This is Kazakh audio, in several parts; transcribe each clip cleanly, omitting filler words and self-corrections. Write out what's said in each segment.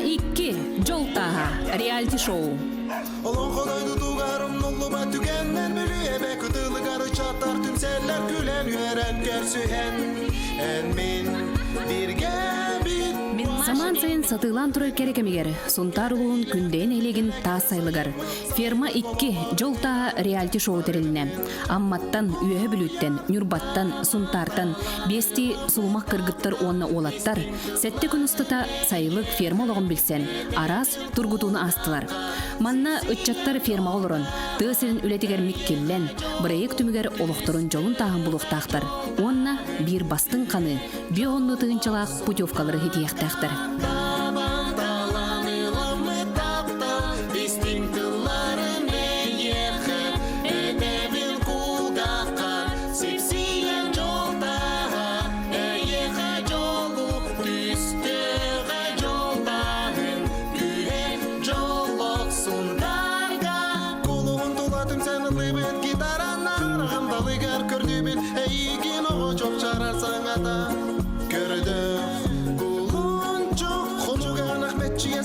2 Жолтаға реалити шоу. Олон қодайды туғарым нұлы ба түгеннен мүлі әбе күтілі ғары чаттар түмселер күлен үйерен көрсүйен ән мен бірге бит. Саман сайын сатылан тұры керекемегер, сұнтар ұлуын күнден елеген тас сайлығар. Ферма 2 Жолтаға реалити шоу теріліне. Амматтан, үйе бүліттен, нүрбаттан, сұнтартан, бести сұлмақ кіргіттір онына олаттар. Сәтті күн ұстыта сайлық ферма олығын білсен, арас тұргутуны астылар. Манна үтчаттар ферма олырын, тығысырын үлетігер меккеллен, бірайық түмігер олықтырын жолын тағын бұлықтақтар. Онна бір бастың қаны, бе онны тығынчалақ путевкалары хетияқтақтар.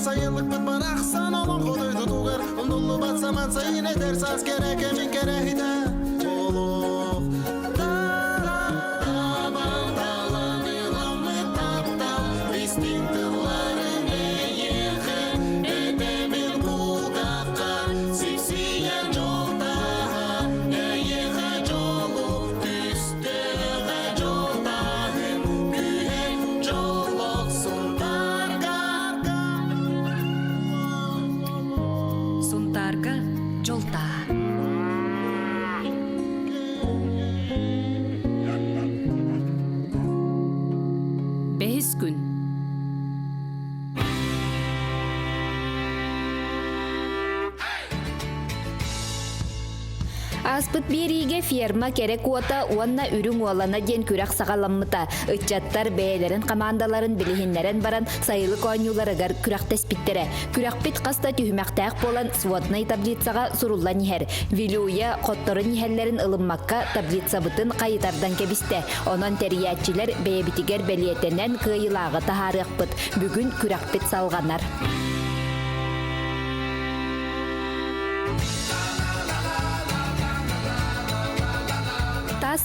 Sayılık bit baraksan olan koduydu tuğar Undullu batsaman sayın eder saz gerek emin kerehide Olup Taban talan ilan mı taptal Bistin tılların eyeğe Edebil kulgakka Sipsiyen joltaha Eyeğe jolup Üstüge joltahın Gühen joloksun Suntarga Jolta. Beş gün. Аспыт бериге ферма керек уота уанна үрүң уолана ден күрәк сагаламмыта. Ыччаттар бәйләрен командаларын билихиннәрен баран сайылы конюларыгар күрәк теспиттере. Күрәк бит каста түһмәктәк болан сводный таблицага суруллан иһәр. Вилуя котторын иһәлләрен ылыммакка таблица бытын кайытардан кебисте. Онон териячләр бәйбитигер белиетеннән кыйлагы тахарыкпыт. Бүгүн күрәк бит салганнар.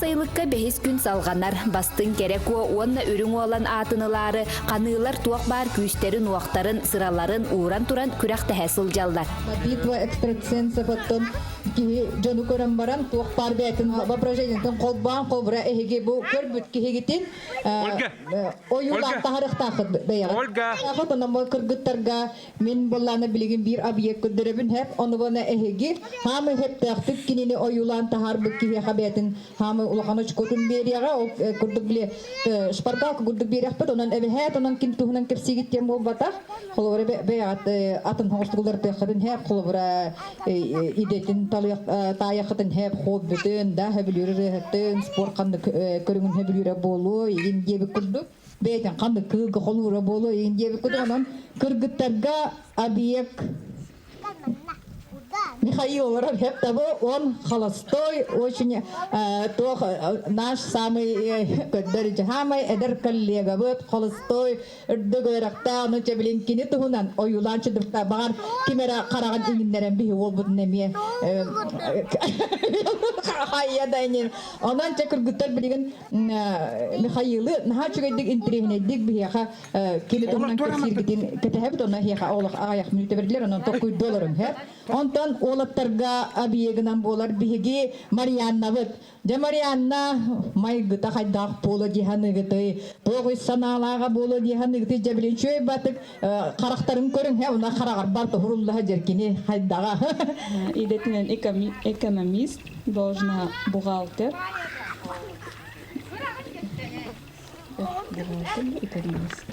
Sayılıkka 5 gün salganlar bastın gerek o onna ürün olan atınıları kanılar tuak bar küsterin uaktarın sıraların uğran turan kürak tehsil jallar. Битва экстрасенса потом ки жону көрөн баран туак бар бетин воображениятын колбан кобра эге бу көрбүт кигетин оюлар тарыхтакы беяга. Ольга. Хатынан бу кыргыттарга мен болланы билген бир объект көдөрөбүн хеп аны бана эге хамы хеп тактып кинени оюлан тахарбык ки хабетин хамы улаханыч котун берияга ол курдук биле шпаргак курдук берияппыт онан эбе онан ким тухунан кепсигиттен болбата холовре беят атын хостугулар тахатын хеп холовра идетин таяқытын хеп хоббытын да хебилүрөтөн спорт канды көрүнгүн хебилүрө болу ин дебе курдук бетен канды кылгы холура болу ин дебе курдук анан кыргыттарга объект Михаил Рабхептову, он холостой, очень наш самый дорогой, эдер коллега, вот холостой, догоракта, но те блин кинет хунан, оюланчы дурта бар, кимера караган ингиннерен бихи волбут неме, хайя дайнен, онан чекер гуттар билген Михаилы, нахачугайдик интерегнедик бихиха, кинет хунан кесиргитин, кетехебит онна хиха олах аяк минуте берлер, онан $9 хеп, онтан олаттарга абиегынан болар биһиги Марианна бит. Де Марианна майгыта хайдак боло диханыгыты. Тогы саналага боло диханыгыты жабилин чөй батык карактарын көрүң хэ уна карагар барты хурулла жеркини хайдага. Идетинен экономист, должна бухгалтер. Экономист.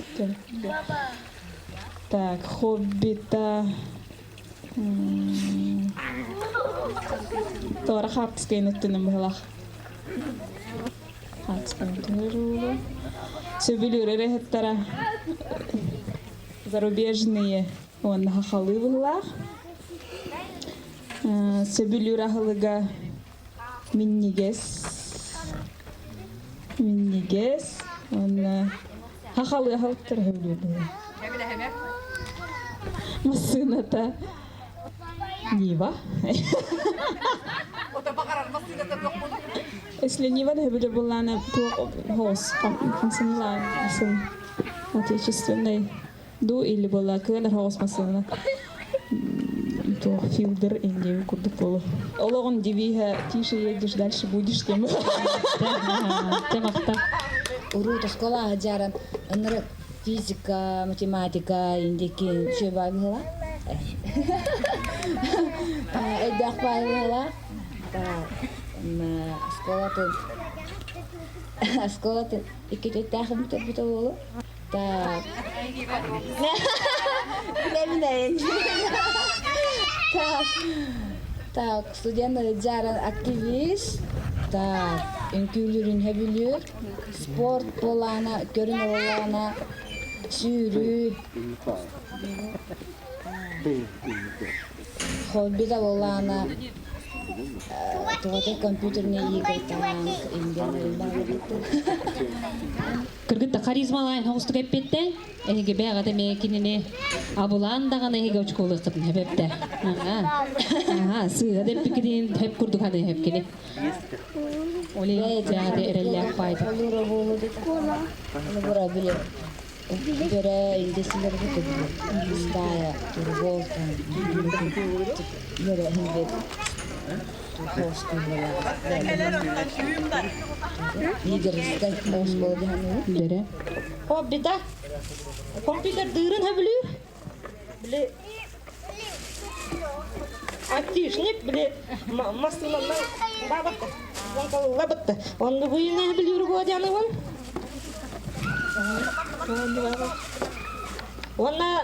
Так, хоббита Тора хартскейнеттен бахлах. Хартскейнеттен. Себилюрere хеттара зарубежные он хахалы бахлах. Себилюра халыга миннигес. Он хахалы хаттар хевлюрere. Масыната. Нива. Если Нива, то я была на хос, функционала, масын отечественной. Ду или была кенер хос масына. То филдер инди курдук болу. Ологон дивиха тише едешь, дальше будешь тем. Темакта. Урута школа жаран анры физика, математика индеки шеба била. Эдах била. Школа ты икки тахым бит болу. Так. Так, студент жаран активист. Так, инкүлүрүн хебилүр, спорт болана, көрүнө болана, сүйрүү, хоббида болана, тугата компьютерне игры танк, Кыргытта харизмалайн хоғыстық әппеттен, әйге бәғады мекеніне абулан дағаны әйге очколы қытын әпепті. Сыйға деп пікірін әп күрдік ады әпкені. Оле жәғады әрәлі әппайды. Олура болу дейді. Олура біле. Бере индесілер бұты біле. Стая, турболта, бере хинбет. Хостын бола. Игрыстан хост болды ханы. Дәрі. Хоббида компьютер дырын хабилүр. Биле активник биле масыннан бабатта. Онкалы лабатта. Онды буйына хабилүр болды аны он. Онна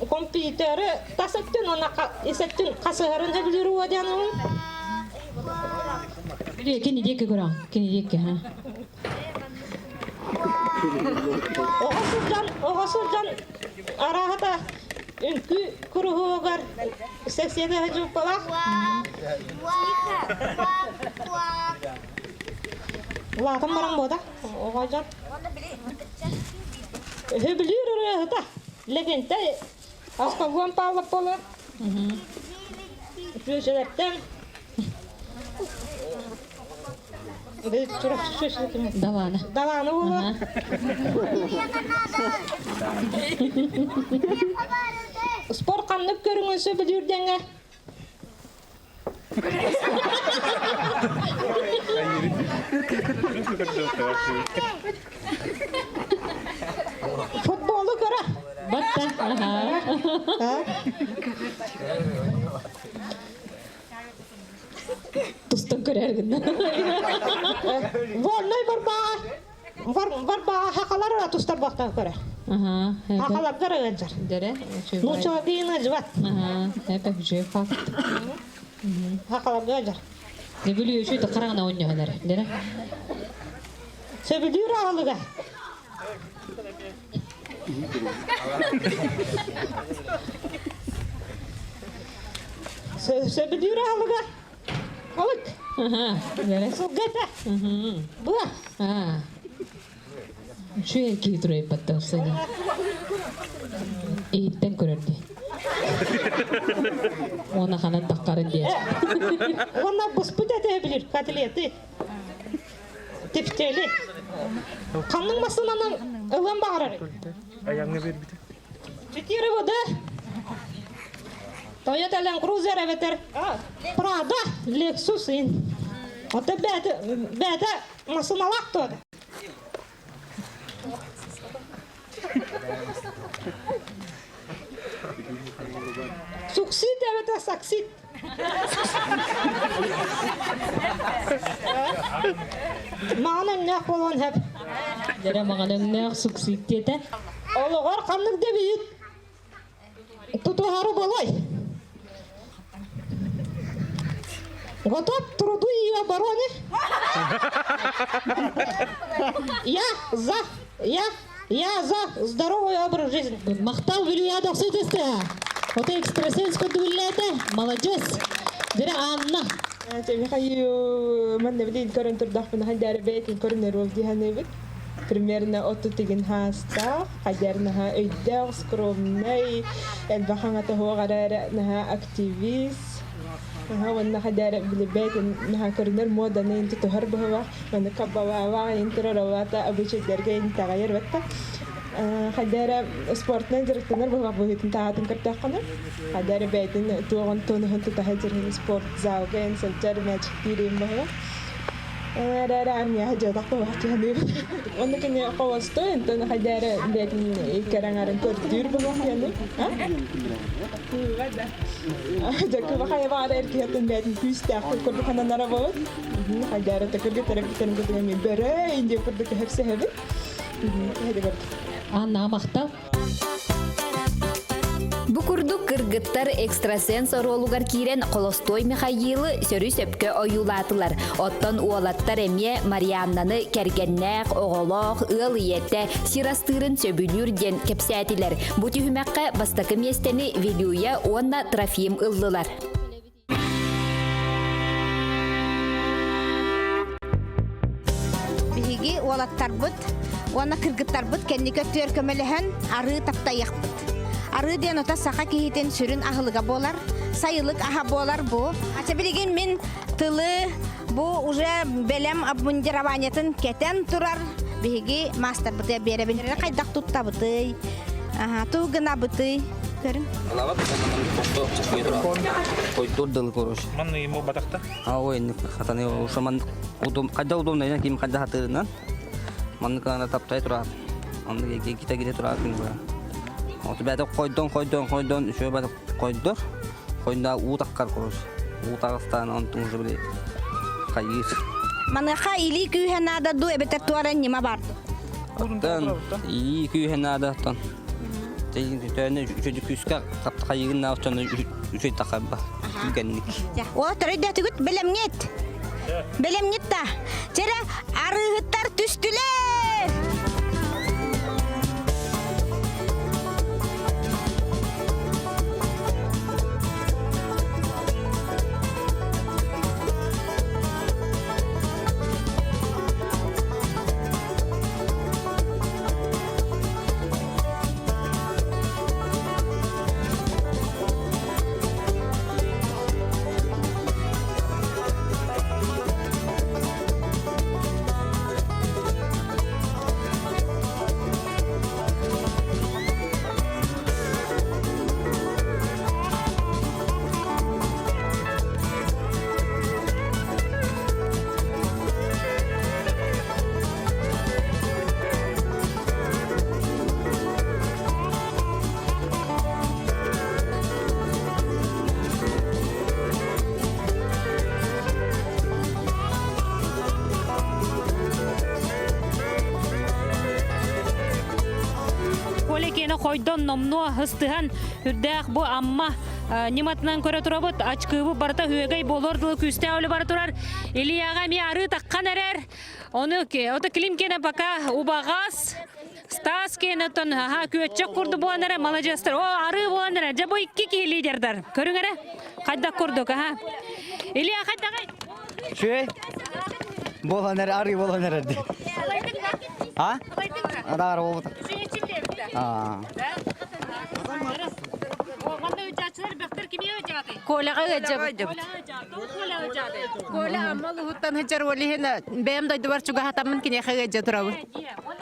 компьютері тасаттын, онна есеттін қасығарын хабилүр болды аны он. Біле, кені декі көрің, кені декі, ха? Оғасырдан арағыда үнкі күріғығығар 80 жыл балақ. Латын баран бода, оғажан. Хөбілер ұрығыда, легенді асқағуан пағылып болы. Сөзілеттен. Даваны. Даваны болу. Спорт қанып көріңізі білірдеңі. Футболы көрі. Батта. Тустан көрәргін. Волной барбаға хақалар тұстар бақтан көрі. Хақалар көрі өтжір. Дәрі. Нұчыға дейін өтжібат. Әпі жүйе факт. Хақалар өтжір. Не білі өші қарағына ойны ғанары. Дәрі. Сөбілдер ағылыға. Сөбілдер ағылыға. Алык. Дәрі. Сұлғата. Бұла. Şu erkeği durayıp battı seni. Eğitten körerdi. Ona kanat takkarın diye. Ona бұспыт әтебілер, катилеті. Тепітелі. Қанның масынанан ылан бағырар. Ayağını ver bir de. Четири вода. Toyota Land Cruiser эветер. Prada, Lexus ин. Ота бәді масыналақ тоды. Суксид эветер саксид. Мағынан нәқ болуын әп. Dere mağanın ne suksik diyete. Олығар қанның дебейін. Тұтуғары болай. Готов к труду и обороне. Я за здоровый образ жизни. Мақтал білу я дақсы тесті. Ота экстрасенс көді біледі. Молодец. Dere Anna. Мен не білейін көрін тұрдақ бұны хан дәрі бәйтін көрінер ол дейін өбіт. примерно оттутигин хаста, хадернаха өйдәг, скромный, элбахаңата хуагарара наха активист. Ванна хадера билибет наха көрнөр моданы инте тухар баха, ванна каббава интероравата обычайларга интагайыр батта. Хадера спортнан директорлар баха бухитин таатын картакана. Хадера бетин туган тонухан тутахажыр спорт залга инсалтар матч тирим баха. Рарам я хажа тахта вахти ханыр. Онда кене кавасты интен хадера бетин икарангаран көрдүр баха яны. Жакка баха я бара эркетен бетин күстә курду хананара бот. Хадера такырга терапитен гөтөми бере инде курду херсе хәбе. Анна мактап. Бу курдук кыргыттар экстрасенс оролугар кирен Колостой Михаилы сөрү сөпкө оюлатылар. Оттон уолаттар эмне Марианнаны кергеннәк, оголок, ыл иетте, сирастырын сөбүлүр ден кепсәтилер. Бу түһүмәккә бастакы местени Вилюя онна Трофим ыллылар. Биги уолаттарбыт, уонна кыргыттарбыт кеннике төркөмөлөһөн ары таптаяқпыт. Ары ден ота сақа кейтен сүрін ахылыға болар, сайылык аха болар бу. Ача билеген мен тылы бу уже белем обмундированиятын кетен турар. Биги мастер быты беребин. Кайдак тутта быты. Тугына быты. Көрүн. Алават койдур дыл корош. Манны ему батакта? Ой, хатаны ушаман удум кайда удумна ким кайда хатырынан. Манны кана таптай турат. Анны кита кита турат бу. Вот бәдә койдон үшө бәдә койдор. Койда утаккар корош. Утагыстан антын уже биле. Кайыр. Маныха или күйһенада ду эбетер туаран нима бар. Тан и күйһенада тан. Тейин төне үчөдү күскә капта кайырын нафтан үчө такаба. Генник. О, төрөйдә түгүт белемнет. Белемнет та. Жера арыгыттар түстүлөр. Койдон номно хыстыган үрдәк бу амма ниматынан көрө турабыт ачкыбы барта хүөгөй болордулы күстә өлө бар турар Илияга ми ары таккан эрер оны ота климкене пока убагас Стас кенетон ха күөчөк курду буанара молодецтер о ары буанара жабо 2 ки лидердар көрүңөрө кайда курдук Илия кайдагай Шөй. Боланар ары боланар ди. А? Адар болот. Колага Коля амал хуттан хачар олихена бем дойду бар чуга хатамын кине хага турабы.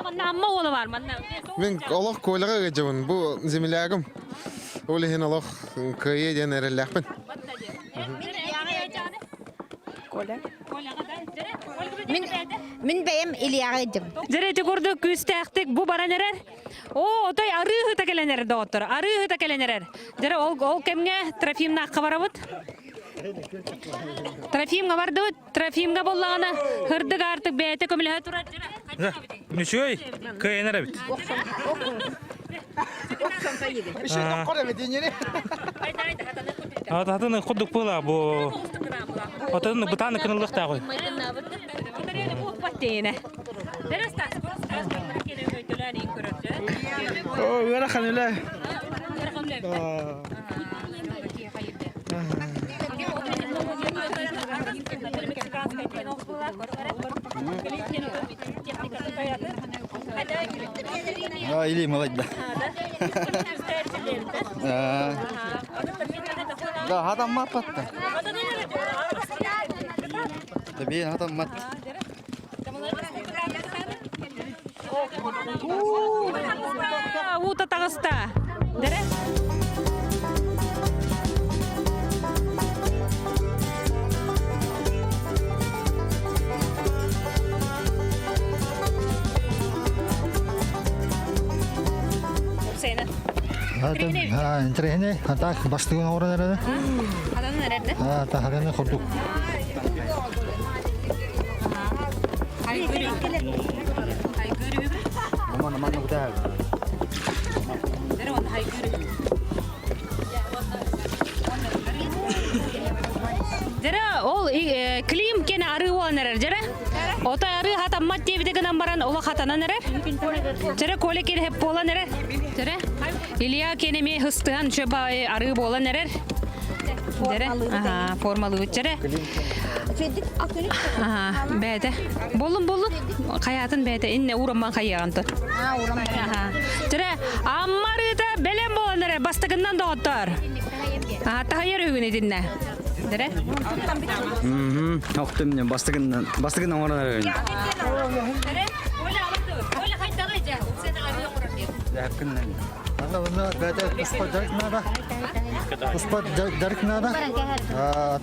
Манна амма олы бар манна. Мен Аллах колага гажабын. Бу землягым. Олихен Аллах кыйден эреләхпен. Коля. Min beyim Iliya'ydım. Жерете көрдүк күстәктик бу баранерер. О, отой арыгы такеленер доктор. Арыгы такеленер. Жере ол кемге Трофимна кабарабыт. Трофимга барды. Трофимга боллагана хырдык артык бете көмөлө турат. Ничой, кайнара бит. Атаны кудук була бу. Атаны бутаны кынылыкта кой. О, гара ханылы. Или молодец. Да, хатам мат патта. Тебе хатам мат. Ута тағыста. Дәрі? Сейні. Entrene, atak bastığın orada. Адан нәрәді? Tahadını kurduk. Aman aman ne kadar. Дәрі, ол клим кені ары olan нәрәр, дәрі? Ота ары хатаммат дебідегі намбаран олы хатана нәрәр? Дәрі, коле кені хеп болан нәрәр? Дәрі? Илья кені ме хыстыған шөба ары болан нәрәр? Дәрі? Формалы өт, дәрі? Бәді. Болын. Қаятын бәді. Инне ураман қайығанты. Дәрі, аммарыда бәлем болан нәрәр? Бастығынан доғыттар. Тағайыр өгін едінне. Dere? Oqtum ne bastığın orada. Dere? Öyle aldı. Öyle kayıtlayacak. Sen de arıyor oraya. Yakından. Allah bunda bada puspa dark nada. Puspa dark nada.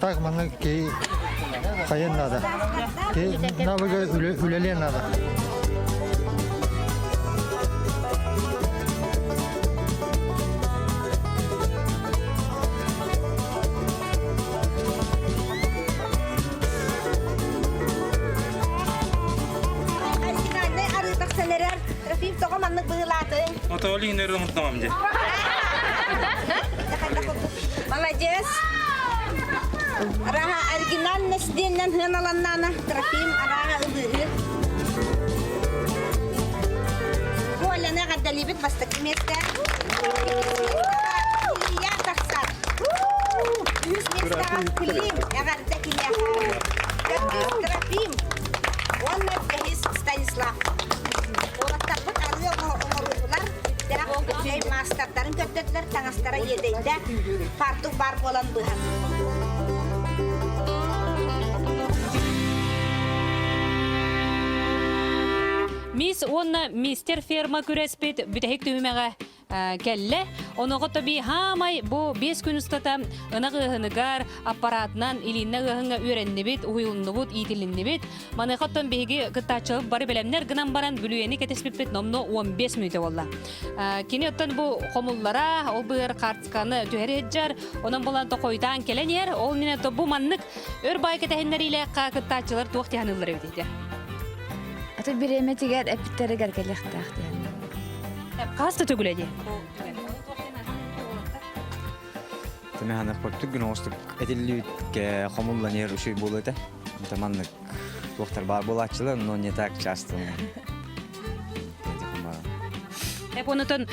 Tak mana ki kayan nada. Ki naviga üleliyen nada. Мотоли не ремонтовам где. Молодец. Раха оригинальность деннен хыналаннана Трофим араха ыдыгы. Коля не гадалибит бастык месте. Я таксар. Yüz месте клим. Я гадаки меня. Трофим. Он гехис Станислав. Олаттарбыт арıyor omorullar. Şey masterların kötüler tanastara yedeyde farklı bar olan bu. Мис онна мистер ферма күреспет бүтәһик төһүмәгә кәлле. Оныгы таби хамай бу 5 күн устата ынагыһыныгар аппаратынан илиннәгыһыңа үрәннебит, уйылныбыт, итилиннебит. Маны хаттан беге кытачып бары белемнәр гынан баран бүлүени кетеспит номно 15 минут болла. Кинеттен бу комуллара ол бер картсканы төһәрәҗәр, онан булан токойдан келенер, ол менә бу маннык өр бай кетәһеннәр илә кытачылар туктыганылар бит. Аты биреме тигәр эпиттерегәр кәлехтәхтә. Касты түгеләде. Тәмәһәне португ гностик этиллүткә хомулланер үшү булды. Таманнык доктор бар булачылы, но не так часто. Онотон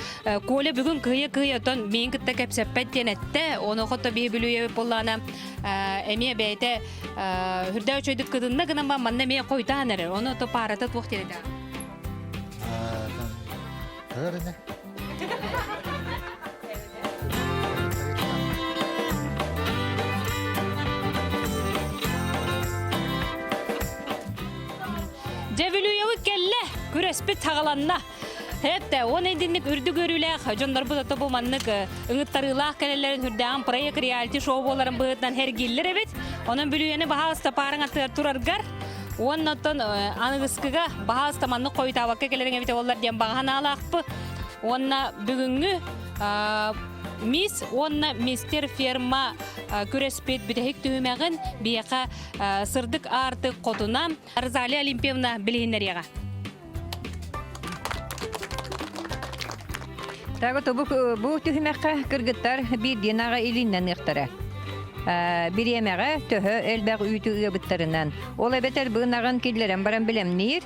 Коля бүгүн кыя-кыятон мен кытта кепсеппет денетте, оны хотто бие билуе боллана эме бейте хүрдә өчөйдүк кыдынна гынан ба манна мен койтаныр. Оны то парата туктелде. Хәрне. Девилуе келле күреспит тагаланна. Хәтта он эдинник үрдү көрүләк, жондар бу да бу маннык ыңыттарылак келелерин хүрдән проект реалити шоу боларын быдан хергиллер бит. Онун бүлүене баһаста параңа тураргар. Оннотон аныгыскыга баһаста маннык койтабакка келерин бит болар дигән багана алакпы. Онна бүгүнгү мис онна мистер ферма күреспет бүтәһик төһүмәген бияка сырдык арты котуна Арзали Олимпиевна билгеннәргә. Тагы бу төһүмәккә кыргыттар бир динага илиннән ихтара. Биремәгә төһө элбәг үтү ыбыттарынан. Ол әбетер быгынаган килләрен баран белемнир.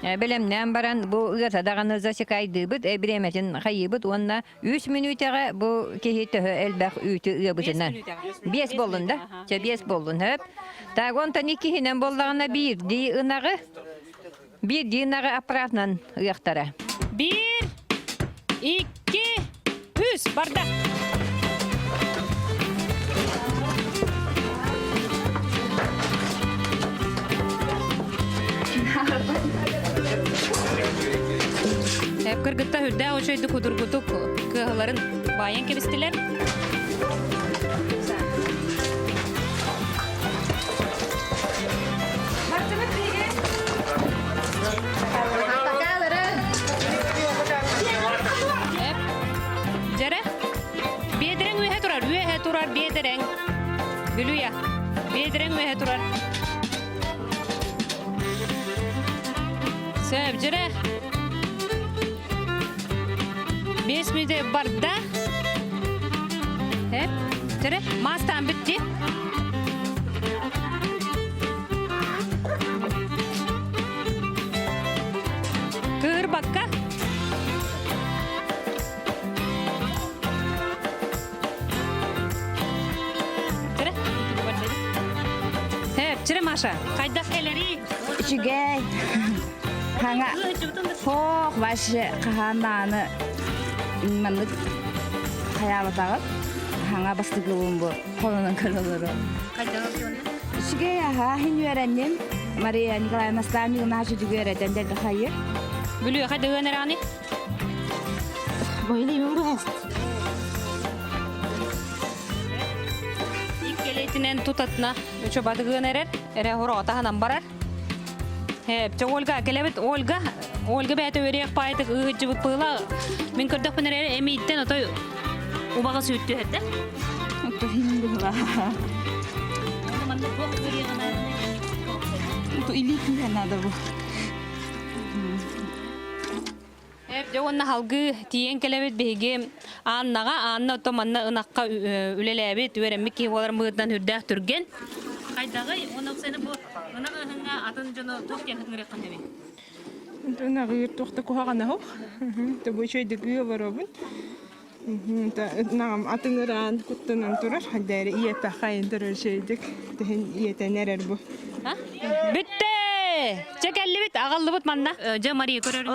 Белемнән баран бу ытадаган засыкайды бит биреметин хайыбыт онна 3 минутага бу кеһи төһө элбәг үтү ыбытынан. 5 болында, 5 болдун хәп. Тагы тани киһинен боллагына бир ди ынагы. Бир динага аппаратнан ыяктара. Бир 2, 3 barda. Hep kırgıtta hüdde o şeydi kudurgutuk kığıların bayan kebistiler. Hep jere biedereng ühe turar biedereng gülü ya biedereng ühe turar Söp jere 5 minute barda hep jere mastan bitti kır bakka jere hep jere Maşa kaydak eleri Şügey. Hanga. Hoş başı kahandanı. Manlık hayalatağı. Hanga bastık bu. Kolunun kırılır. Şügey ha hin öğrendim. Maria Nikolay Nastami ona çocuk öğreten de hayır. Biliyor hadi önerani Böyleyim bu hast. İlk tutatna üçü batı önerer. Ere horo atahanan barar. Hep Olga gelebet Olga bete öğreyek paydık ıhıcı pıla min kırdak pınarere emiyitten otoy ubağa süttü hette. Oto hindi ba? Oto ilik mi nada bu? Hep jogonna halgı tiyen kelebet bege anna otomanna ınakka ülelebet öğrenmek ki olar mıgıdan hürdek türgen. Kaydağı onu seni bu ınak ıhınga atın jono tokken hıngırı kanhebi. Ana gıyır tohta kuhağına ho. Ta bu şey de gıyı var obun. Ta nam atınıran kuttunan turar. Haddere iyete kayın turar şeydik. Tehin iyete nerer bu. Bitti. Çekelli bit ağallı bit manna. Jamari korer.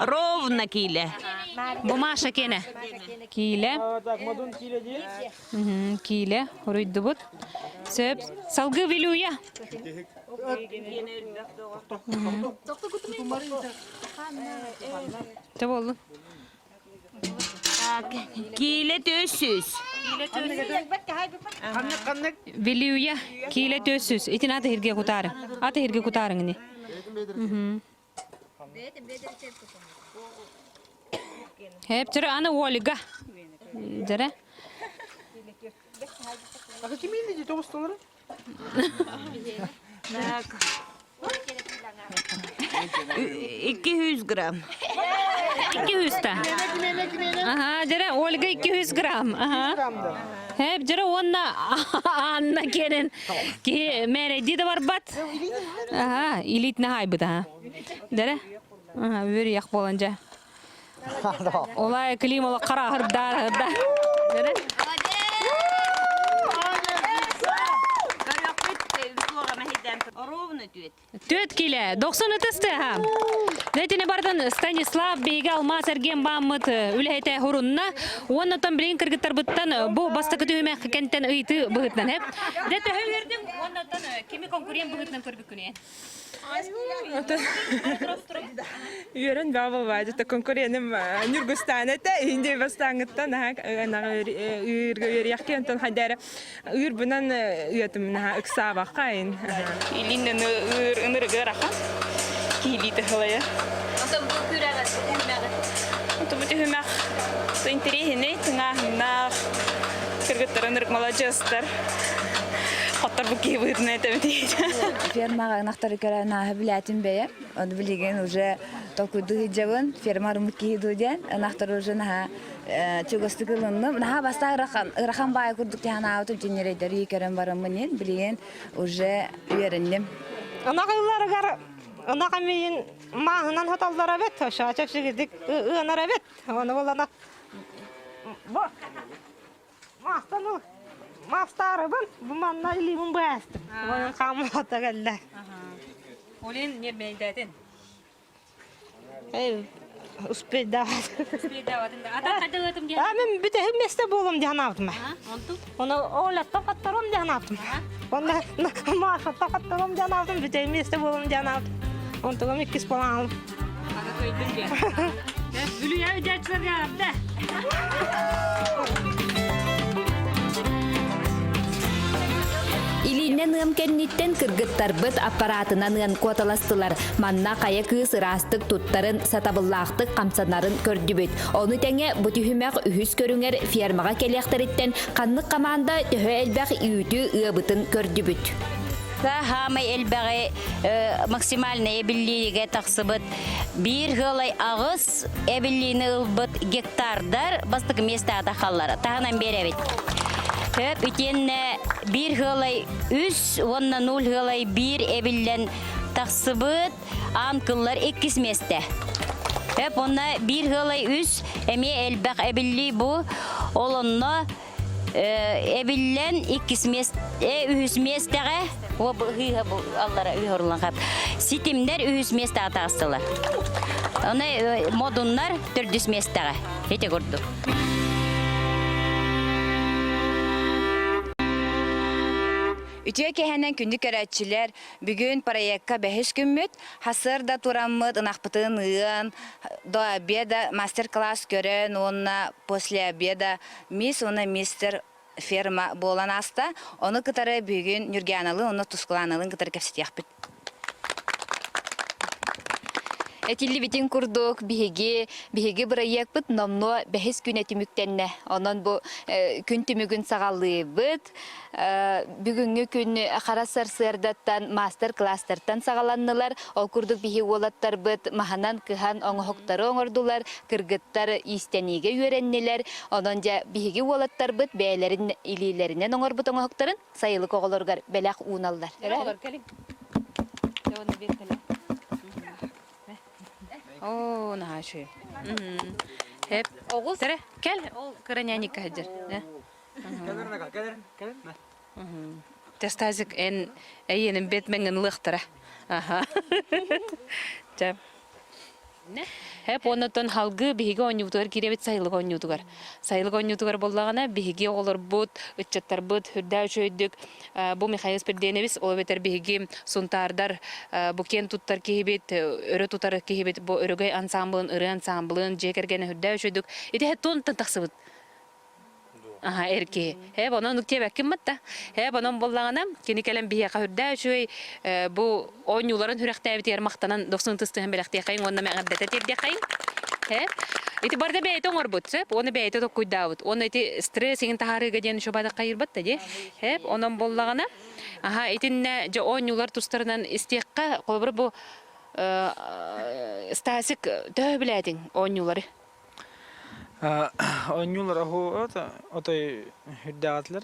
Ровно киле. Bu maşa kene. Kile. Kile. Horuydu bit. Söp salgı viluya. Tabi oldu. Kile 400. Viluya. Kile 400. İtin atı hirge kutarı. Atı hirge kutarın ni. Hep jere ana Olga. Jere. Kimin de dostları? 200 gram. 200 ta. Aha, jere Olga 200 gram. Aha. Hep jere onna anna kenen ki meredi de var bat. Aha, ilit ne haybıda ha. Jere. Aha, bir yak bolunca. Olay klimalı kara hırda. Jere. Ровно düet. 4 kile 90 ötüstü ha. Netine bardan Stanislav Beyge Alma Sergen Bamıt ülhete hurunna. Ondan bilen kırgıtlar bıttan bu bastakı tüyme kenten ıyti bıhıtnan hep. Dete hüverdim ondan kimi konkuryen bıhıtnan körbüküne. Yürün baba vardı ta konkurenim Nurgustan'da hindi bastangıttan ha yürüyerken hadere yür bunan yatım ha iksaba kayn. İlinden ınır garaha. Kili de halaya. Ondan bu küraga Otomatik hümek. Tintiri ne tına na kırgıtların ırkmalacağızlar. Hatta bu ki bu ne temizliği. Фермага нахтары карана хабилятин бея. Он билеген уже токуду хиджабын ферма румки хидуден нахтары уже наха чугастыгылынны наха баста рахан бай курдук тяна ауту жинерейдер икерен барымын билеген уже үйрендим. Ana kıyılara ana kamiyin mahınan hatallara bet. Aşağı çekşidik ığınara bet. Onu bulana. Bu. Mahtanı. Mastarabın bu manna ilimin bastı. Onun kamata geldi. Olin ne beydetin? успеть давать. Ата кайда өтүм ди. Мен бүте месте болом деген алдым. Оны оля токаттарым деген алдым. Онда маша токаттарым деген алдым, бүте месте болом деген алдым. Онтога меккис болам алдым. Ата көйдүм ди. Бүлү я жачыларга абда. Илинен ымкенниттен кыргыттарбыт аппаратынан ын куаталастылар. Манна кая кыз ырастык туттарын сатабыллаактык камсанарын көрдүбүт. Оны теңе бутүхүмәк үһүс көрүңер фермага келектериттен каннык каманда төһө элбәк үйүтү ыбытын көрдүбүт. Хамай элбәге максимальный эбиллиге тақсыбыт. Bir гылай агыс эбиллини ылбыт гектардар бастык местада халлары. Тагынан беребит. Höp ütenne bir hılay üs, onna 0 hılay 1 ebillen taqsıbıt, ankıllar 2 meste. Höp onna 1 hılay üs, emi elbaq ebilli bu, olonna ebillen 2 meste, ühüs mesteğe, o bu Allah'a ühürlan qap. Sitimler ühüs meste ataqsılar. Ona modunlar 400 mesteğe. Hete gördü. Ütüye kehenen kündük öğretçiler bugün proyekka 5 günmüt hasır da turamıt ınaqpıtın ığın do обеда мастер-класс görün onna после обеда mis ona mister firma bolan asta onu kıtarı bugün Nurganalı onu Tuskulanalın kıtarı kefsitiyakpıt. Etilli bitin kurduk, bihigi proyekt nomno 5 gün etümüktenne. Onun bu gün tümügün sağallığı bit. Bugünkü gün Karasar Sırdattan master klastertan sağalandılar. O kurduk bihi olattar bit. Mahanan kıhan onu hoktarı oңordular. Kırgıttar istenige yörenniler. Onunca bihigi olattar bit. Beylerin ililerinden oңor bit onu hoktarın. Sayılık oğulurgar belak uğunallar. Oğulur kelin. Onu bir kelin. Oo, nah şu. Hep. Oğuz. Tere, gel. O kıranyanik hacer. Testazik en eyenin betmengen lıhtara. Aha. Cem. Ne? Hep ondan halgı bihige oynuyutugar kirebet sayılık oynuyutugar. Sayılık oynuyutugar bollağına bihige olur bud, ıççattar bud, hürdağ çöydük. Bu Mikhail Spirdenevich o beter bihige suntardar, bu ken tuttar kihibet, örü tutar kihibet, bu örügay ansamblın, ırı ansamblın, jekergene hürdağ çöydük. Eti hep tontan taksıbıt. Aha erkeği. Hep onun nükte bakım mıtta. Hep onun bollağına kini kelen bihe kahırda şöy bu oyuncuların hürekte biter maktanan 90 tıstıhan belaktiye kayın onunla meğabbete terdiye kayın. Hep. İti barda beyte oңor bud. Hep onu beyte tok kuydavut. Onu iti stresin taharı gadiyen şobada kayır batta je. Hep onun bollağına. Aha itinne je oyuncular tustarından istekka kolbur bu stasik dövbiledin oyuncuları. Oyuncular o otay hüddatlar,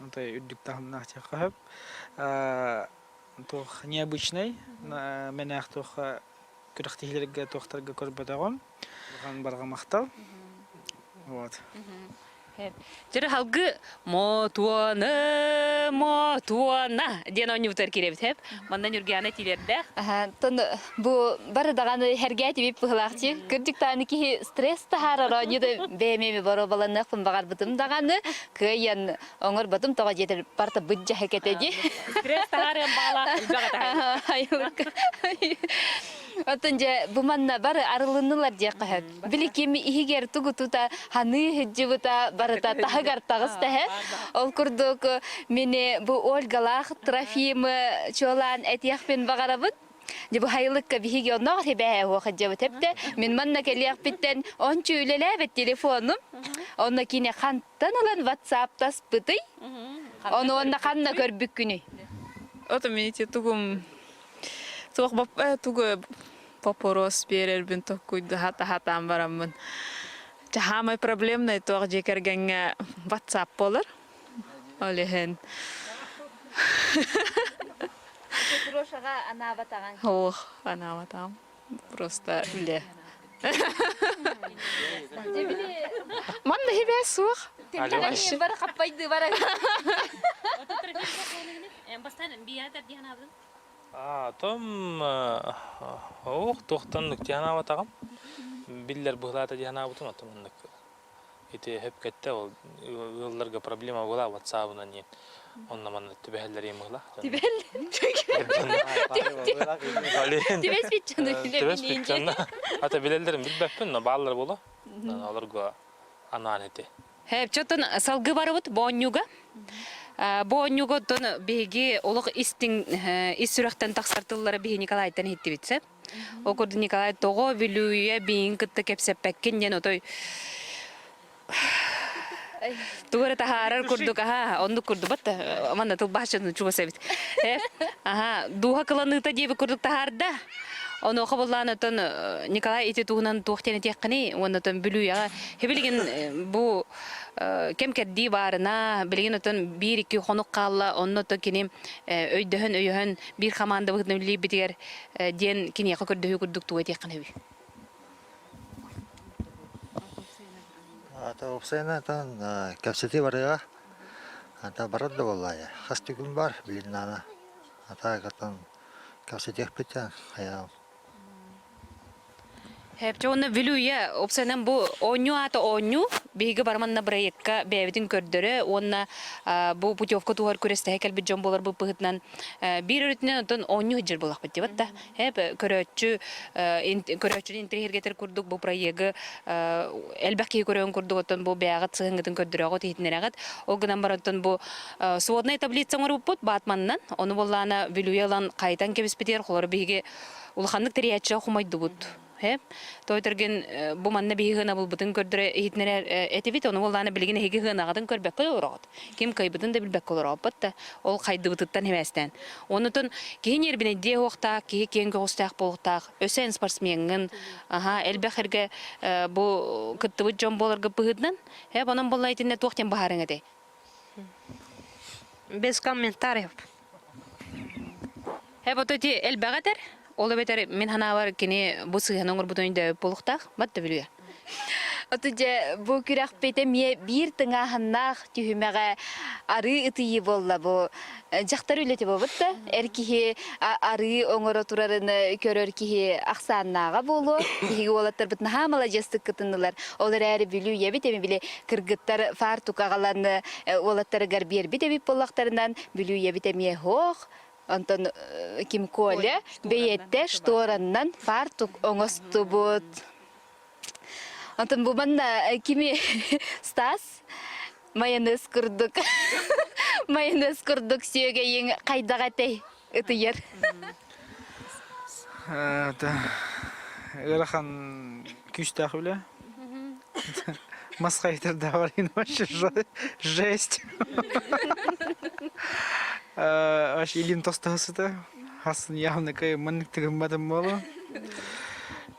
otay üddük tahmin hep. Toch необычный, менах toch күрәхтиләргә тохтарга көрбәдәгән, барга мактал. Вот. Жер халгы мотуана ден ойнутар керебит хеп. Мандан үргәне тиләрдә. Тон bu barıdağını hergə tibip bıxlaqçı. Kırdık tane ki stres tahara oynudu. Bememi baro balanıq pun bagar bıtım dağanı. Kıyan oңor batım toğa jeter parta bıcca hareket edi. Stres tahara bağla ilbağa Hayır. Отынже буманна бары арылынылар жакка хеп. Биликими игер тугу тута ханы хҗибута барыта тагар тагыста хеп. Ол курдук мене бу Ольгалах Трофим чолан этияхпен багарабыт. Жебу хайлыкка биһиге оннор хебе хожабы тепте. Мен манна келиях биттен ончу үлелебет телефонум. Онна кине ханттан алан WhatsApp тас быты. Оны онна ханна көрбүк күнү. Ото мените тугум Тух тугу попорос берер бин токуйду хата барамын. Жахамай проблемный тух жекергенге WhatsApp болар. Олехен. Трошага анабатаган. Ох, анабатам. Просто ле. Манда хебе сух. Телефон бар капайды бар. Бастан биятар диянабыз. Том тоқтан нүктені аватағам. Biller buhlata dihana butun atımınlık. İti hep kette ol yıllarga problema bola WhatsApp'dan yen. Onunla manı tübeheller yemıhla. Tibes bitcanı Tübes bitcanı. Hatta bilellerim bilbeptin no bağlar bola. Alırga ananeti. Hep çotun salgı barabıt boğunyuga. Boğunyuga ton begi oluk istin isürekten taksartılları bihi Nikolay'tan hitti bitse. O kurdu Nikolay toğu bilüye bihin kıttı kepseppekken yen otoy. Tuğra taharar kurduk aha onu kurdu bat aman tıl bahçını çuva sevit. Aha duha kılanıta diye kurduk taharda. Onu kabullana ton Nikolay iti tuğunan tuğteni tekkani onu ton bilüye. Hebilgin bu kem keddi barına bilgin ton bir iki konuk kalla onu ton kinim öydöhön bir kamanda bıhtım li bitiger diyen kini yakı kurduk tuğu tekkani. Ата опсайна тан капсети барыга. Ата барат да боллая. Хасты күн бар билинана. Ата катан капсети хпетя. Хая. Hep çoğunu vilüye opsiyonun bu onyu ata onyu bihi barmanna brayekka bevitin kördürü onna bu putyovka tuhar köreste hekel bir jom bolar bu pıhıtnan bir öğretinen oton onyu hıcır bolak bitti batta hep körötçü intrihir getir kurduk bu brayegi elbaki körön kurduk oton bu beyagat sığıngıtın kördürü ağıt hitneregat o gıdan bar oton bu suodnay tablitsan var bu put batmannan onu bollana vilüye lan kaytan kebis biter kolor bihi ulxanlık teriyatçı xumaydı bud. Hep toytergen bu manna bihi hına bulbutun kördüre hitnerer etivit onu bollana bilgine hegi hına gadın körbek kolorat. Kim kaybıdın da bilbek kolorat batta ol kaydı bututtan hemesten. Onutun kihin yerbine diye hoqta kihi kengi hostaq bolqtaq ösen sportsmenin aha elbeherge bu kıttıbı jom bolarga pıhıdnan hep onun bollaytine toqten baharın ede. Без комментариев. Hep ototi elbegater Ola beter min hana var kini bu sıhhan onur butun da poluqtaq batta biliyor. Otuca bu kürak pete miye bir tınga hannak tühümeğe arı ıtıyı bolla bu. Jaktar ületi bu batta. Erkihi arı onur oturarını körör kihi aksannağa bolu. Kihi olatlar bitna hamala jastık kıtındılar. Olar eri biliyor bitemi bile kırgıttar fartuk ağalarını olatları garbiyer bitemi pollaqtarından biliyor bitemiye hoq. Anton kim kole beyette storandan fartuk oңосту bud. Anton bu bana kimi stas mayonez kurduk. Mayonez kurduk söge yen kaydağa tey ıtıyır. Ирахан küstah bile. Маскайтер давали вообще жесть. Аж илин тостасы-то. Хасын явно кай манныктыгым бадым болу.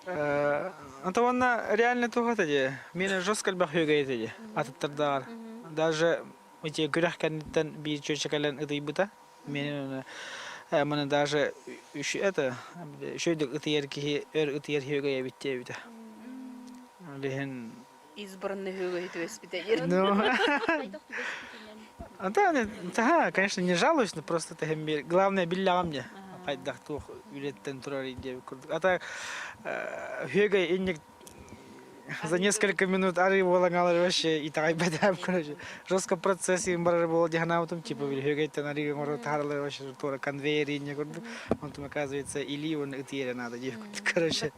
Anta ona реально тугата же. Мені жестко бахюга етеди. Атыттардар. Даже эти гүрәхкәннән bir чөчәкәлән ыдый Мен мені даже это шөйдік ытыер ки ытыер хюга ебитте бите. Леген избранный хюга етебес бите. Ну. Да, конечно, не жалуюсь, но просто это главное билля мне. Кайдах тух үлеттен турар иде курдук. Ата хюга инник за несколько минут ары болаңалар вообще и тагай бадам короче. Жестко процесс им бар был диханаутом типа хюга это на риге моро тарлар вообще тура конвейер инник курдук. Он там оказывается или он ытыера надо короче.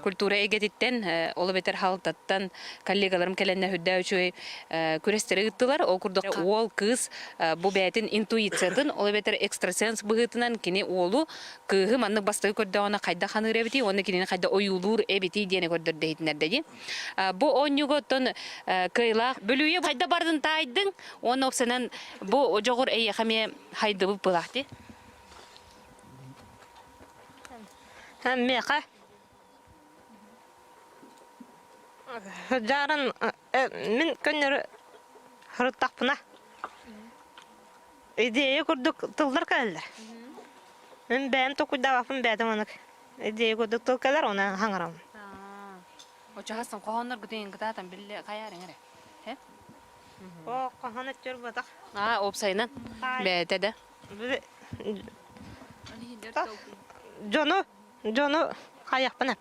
Культура эгетиттен олы бетер халтаттан коллегаларым келенне хүддә үчүй күрестери ыттылар. Ол курдук ол кыз бу бәтин интуициядан олы бетер экстрасенс быгытынан кини олу кыгы манны басты көрдө она кайда ханыр эбити, оны кини кайда оюлур эбити дене көрдөр дейтинер деди. Бу онюготтон кыйлак бөлүе кайда бардын тайдың, оны опсанан бу жогор эйе хаме хайды бу булакты. Меха. Жаран мен көннөр хырттакпына. Идея курдук тылдар калдар. Мен бәм токуйда бафын бәдем аны. Идея курдук тылкалар оны хаңарам. Оча хасан кохоннор гүтен гытатан билле каярың эре. He? О, кохонот жөр батак. Опсайнан. Бәтеде. Жону каяқпын әп.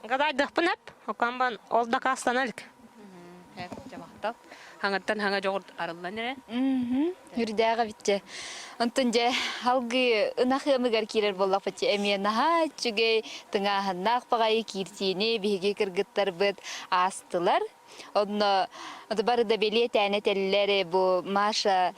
Гадайдықпын әп, оқанбан олда кастаналік. Жамақтап. Хаңаттан хаңа жоғырт арылдан ере? Үрдәгә битте. Онтон же халгы ынахымыгар кирер боллак битте. Эме наха чугей тыңаһыннак багай киртине биге кыргыттар бит астылар. Онно барыда беле тәне телләре бу Маша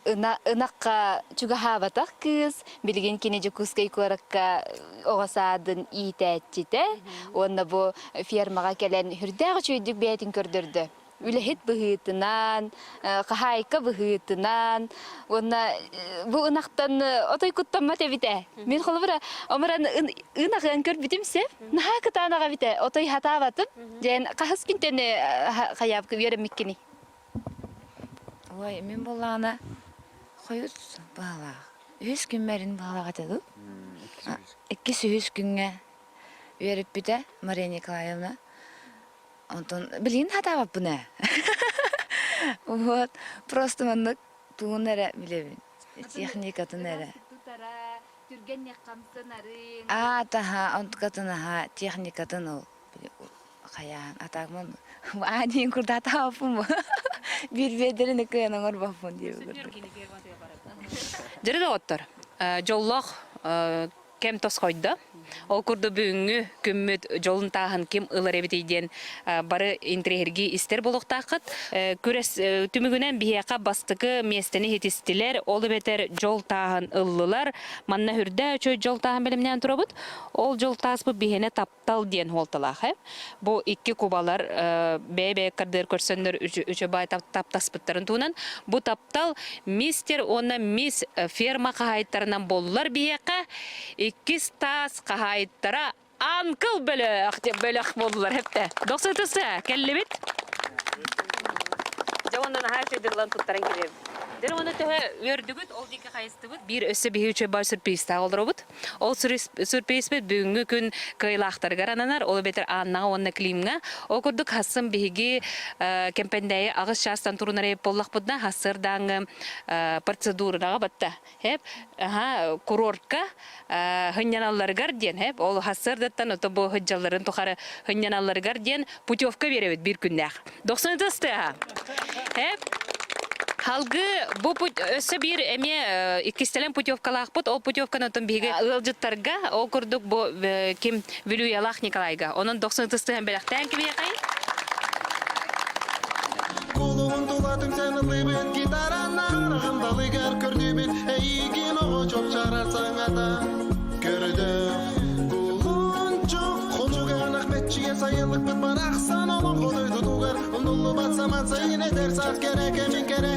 ынакка чуга хабатак кыз билген кинеже кускай коракка огасадын итәтчите. Онно бу фермага келен хүрдәгә чөйдүк бәйтин көрдөрдү. Үлехит быһытынан, кахайка быһытынан, онна бу ынактан отой куттамма тебите. Мен холбура омран ынагын көр битимсе, наха кытанага бите. Отой хатабатып, ден кахыс кинтене каяп беремиккини. Ой, мен болана коюс бала. 100 күн мерин балага таду. 200 күнгө берип бите Мария Николаевна. Антон, блин, хатабап буна. Вот, просто мандык туунара билебин. Техникатын эре. Таха, онтукатынаха техникатын ол. Каян, атагмын. Адин курда табаппын. Бир бедерин кыянын орбаппын деп. Жерде оттор. Жоллох кем тосқойды. Ол күрді бүгінгі күммет жолын тағын кем ылар әбетейден бары интригерги істер болуқтақыт. Көрес түмігінен бияқа бастықы местені хетістілер, олы бетер жол тағын ыллылар. Манна хүрді өчөй жол тағын білімнен тұрабыд. Ол жол тағыз бұл бігені таптал ден холтылақ. Бұл 2 кубалар бәй кардыр көрсендер үші бай таптаспыттарын туынан. Бұл таптал мистер, оны мис ферма қағайттарынан болулар бияқа. 2 тас қағайттара анкыл бөліқ болдылар әпті. Доқсы тұсы, кәлі бет? Жауандан ағай сөйдірлан тұттаран келем. Дәрі оны тәуі өрдігіт, ол декі қайысты бұд. Бір өсі бейі үші бар сүрпейс тағылдыр бұд. Ол сүрпейс бұд бүгінгі күн қайлақтар ғарананар. Ол бетер аннаға онына климға. Ол күрдік хассым бейгі кемпендәйі ағыз шастан тұрынар еп боллақ бұдна. Хассырдаңы процедураға бұдта. Курортқа хынyaналарғар ден. Ол хассырдаттан өті бұл хыджаларын тұқары хынyaналарғар ден путевка беребет бір күндәқ. 90 тұсты. Халгы бу өсі бір әме икістелен путевкалақ бұд, ол путевканы өтін бейгі ұлжыттарға, ол күрдік бұ кем Вилюялақ Николайға. Оның 90 тұстығын бәліқтен кемей қайын? Кулуын тулатым сәні лыбын гитарана, арғымдалы кәр көрдібін, әйген оғы жоқ жарарсаң ата. Көрді кулуын жоқ, құлжуған ақметчіге сайылық бұд бар ақсан, олың қолы тұтуғар, ұндылы батса матса ине дәрсат керек әмін керек